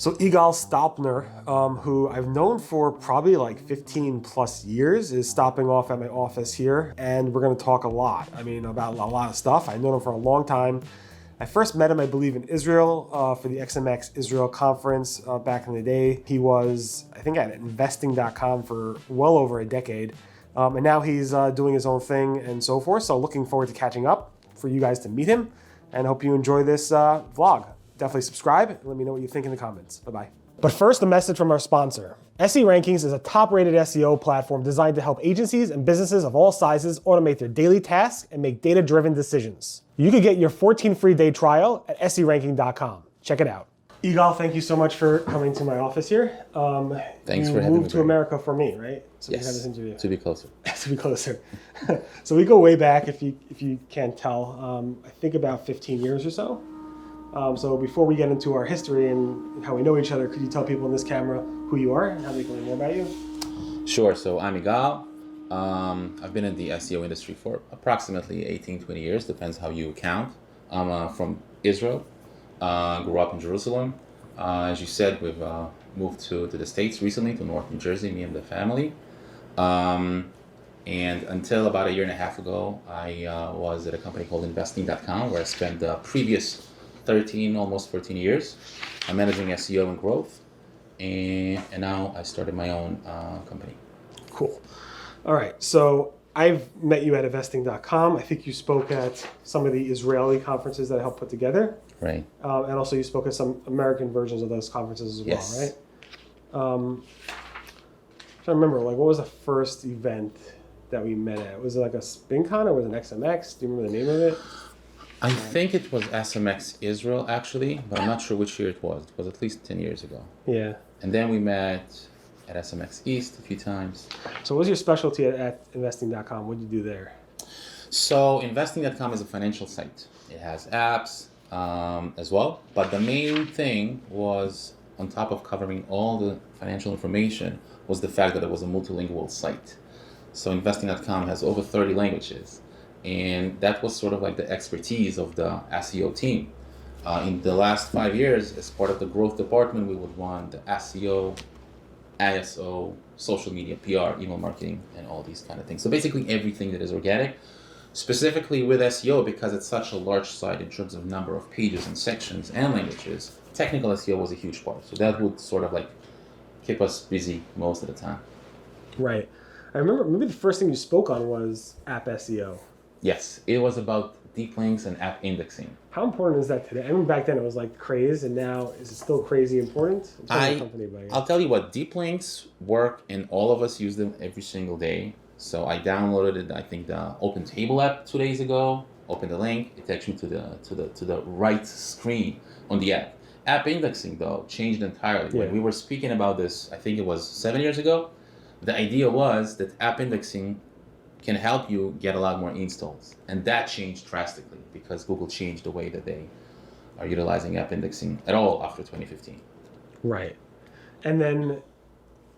So Igal Stolpner, who I've known for probably like 15 plus years, is stopping off at my office here, and we're going to talk a lot. I mean, about a lot of stuff. I've known him for a long time. I first met him, I believe, in Israel for the SMX Israel conference back in the day. He was, I think, at investing.com for well over a decade, and now he's doing his own thing and so forth. So looking forward to catching up for you guys to meet him, and hope you enjoy this vlog. Definitely subscribe and let me know what you think in the comments. Bye-bye. But first, a message from our sponsor. SE Rankings is a top-rated SEO platform designed to help agencies and businesses of all sizes automate their daily tasks and make data-driven decisions. You can get your 14 free day trial at seranking.com. Check it out. Igal, thank you so much for coming to my office here. Thanks you for having me. moved to America for me, right? So Yes, we have this interview. to be closer. To be closer. So we go way back, if you can't tell. I think about 15 years or so. So before we get into our history and how we know each other, could you tell people in this camera who you are and how they can learn more about you? Sure. So I'm Igal. I've been in the SEO industry for approximately 18, 20 years, depends how you count. I'm from Israel, grew up in Jerusalem. As you said, we've moved to the States recently, to North New Jersey, me and the family. And until about a year and a half ago, I was at a company called investing.com, where I spent the previous 13, almost 14 years. I'm managing SEO and growth, and now I started my own company. Cool. All right. So I've met you at investing.com. I think you spoke at some of the Israeli conferences that I helped put together. Right. And also you spoke at some American versions of those conferences as Yes. well, right? I'm trying to remember, like, what was the first event that we met at? Was it like a SpinCon or was it an XMX? Do you remember the name of it? I think it was SMX Israel, actually, but I'm not sure which year it was. It was at least 10 years ago. Yeah. And then we met at SMX East a few times. So what was your specialty at investing.com? What did you do there? So investing.com is a financial site. It has apps as well, but the main thing was, on top of covering all the financial information, was the fact that it was a multilingual site. So investing.com has over 30 languages. And that was sort of like the expertise of the ASEO team. In the last 5 years, as part of the growth department, we would run the ASEO, ASO, social media, PR, email marketing, and all these kind of things. So basically everything that is organic, specifically with SEO, because it's such a large site in terms of number of pages and sections and languages, technical SEO was a huge part. So that would sort of like keep us busy most of the time. Right. I remember maybe the first thing you spoke on was App SEO. Yes, it was about deep links and app indexing. How important is that today? I remember back then it was like craze, and now is it still crazy important? I'll tell you what, deep links work, and all of us use them every single day. So I downloaded, I think, the Open Table app 2 days ago. Open the link, it takes me to the right screen on the app. App indexing, though, changed entirely. Yeah. When we were speaking about this, I think it was 7 years ago, the idea was that app indexing can help you get a lot more installs. And that changed drastically because Google changed the way that they are utilizing app indexing at all after 2015. Right. And then,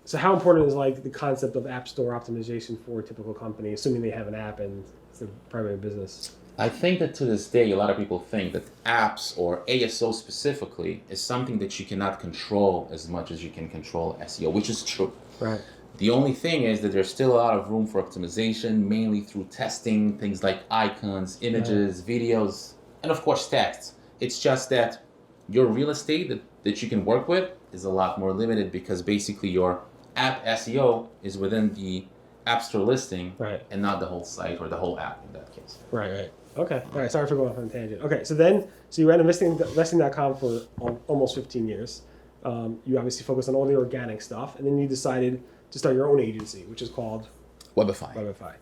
so how important is like the concept of app store optimization for a typical company, assuming they have an app and it's their primary business? I think that to this day, a lot of people think that apps, or ASO specifically, is something that you cannot control as much as you can control SEO, which is true. Right. The only thing is that there's still a lot of room for optimization, mainly through testing, things like icons, images, videos, and of course text. It's just that your real estate that you can work with is a lot more limited because basically your app SEO is within the App Store listing, right, and not the whole site or the whole app in that case. Right. Okay. All right. Sorry for going off on a tangent. Okay. So you ran investing.com for almost 15 years. You obviously focused on all the organic stuff, and then you decided to start your own agency, which is called Webify.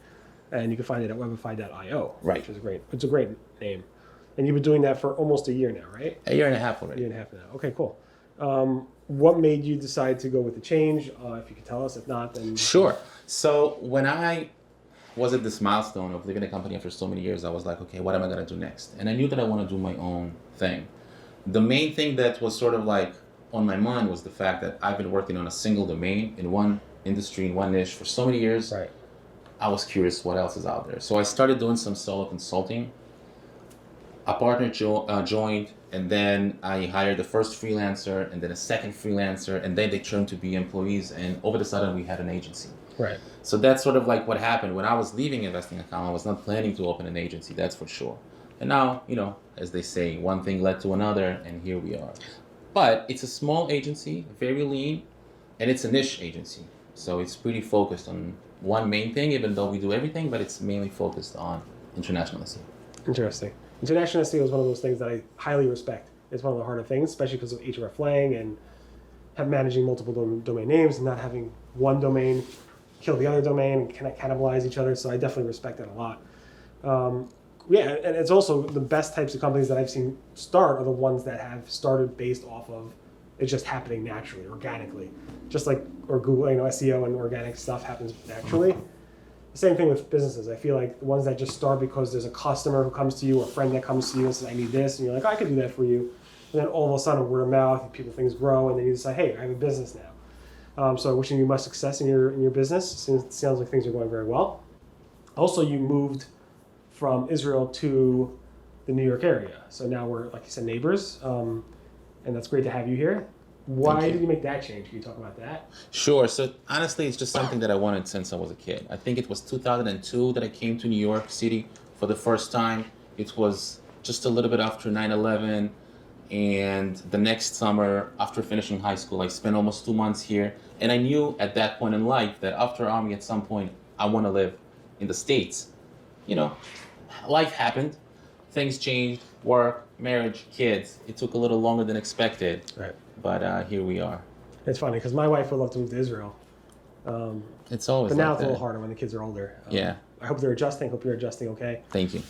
And you can find it at webify.io. Right. Which is great. It's a great name. And you've been doing that for almost a year now, right? A year and a half already. A year and a half now. Okay, cool. What made you decide to go with the change? If you could tell us. If not, then... Sure. So when I was at this milestone of leaving the company after so many years, I was like, okay, what am I going to do next? And I knew that I want to do my own thing. The main thing that was sort of like on my mind was the fact that I've been working on a single domain in one industry, in one niche for so many years. Right. I was curious what else is out there. So I started doing some solo consulting. a partner joined, and then I hired the first freelancer, and then a second freelancer, and then they turned to be employees, and over the sudden we had an agency. Right. So that's sort of like what happened. When I was leaving Investing Account, I was not planning to open an agency, that's for sure. And now, as they say, one thing led to another, and here we are. But it's a small agency, very lean, and it's a niche agency. So it's pretty focused on one main thing, even though we do everything, but it's mainly focused on international SEO. Interesting. International SEO is one of those things that I highly respect. It's one of the harder things, especially because of hreflang and managing multiple domain names and not having one domain kill the other domain and cannibalize each other. So I definitely respect that a lot. And it's also the best types of companies that I've seen start are the ones that have started based off of it's just happening naturally, organically. Just like or Google, SEO and organic stuff happens naturally. The same thing with businesses. I feel like the ones that just start because there's a customer who comes to you or a friend that comes to you and says, I need this. And you're like, I can do that for you. And then all of a sudden, word of mouth, things grow, and then you decide, hey, I have a business now. So wishing you much success in your business. It sounds like things are going very well. Also, you moved from Israel to the New York area. So now we're, like you said, neighbors. And that's great to have you here. Why did you make that change? Can you talk about that? Sure. So honestly, it's just something that I wanted since I was a kid. I think it was 2002 that I came to New York City for the first time. It was just a little bit after 9/11. And the next summer, after finishing high school, I spent almost 2 months here. And I knew at that point in life that after Army, at some point, I want to live in the States. Life happened. Things changed. Work, marriage, kids. It took a little longer than expected. Right. But here we are. It's funny because my wife would love to move to Israel. It's always But now like it's a little that. harder when the kids are older. Yeah. I hope they're adjusting. Hope you're adjusting okay. Thank you.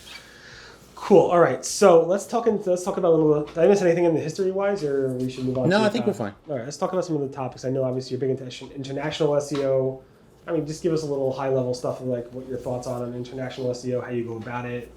Cool. All right. So let's talk about a little. Did I miss anything in the history-wise, or we should move on? No, to I think we're fine. All right. Let's talk about some of the topics. I know obviously you're big into international SEO. I mean, just give us a little high-level stuff of like what your thoughts on international SEO, how you go about it.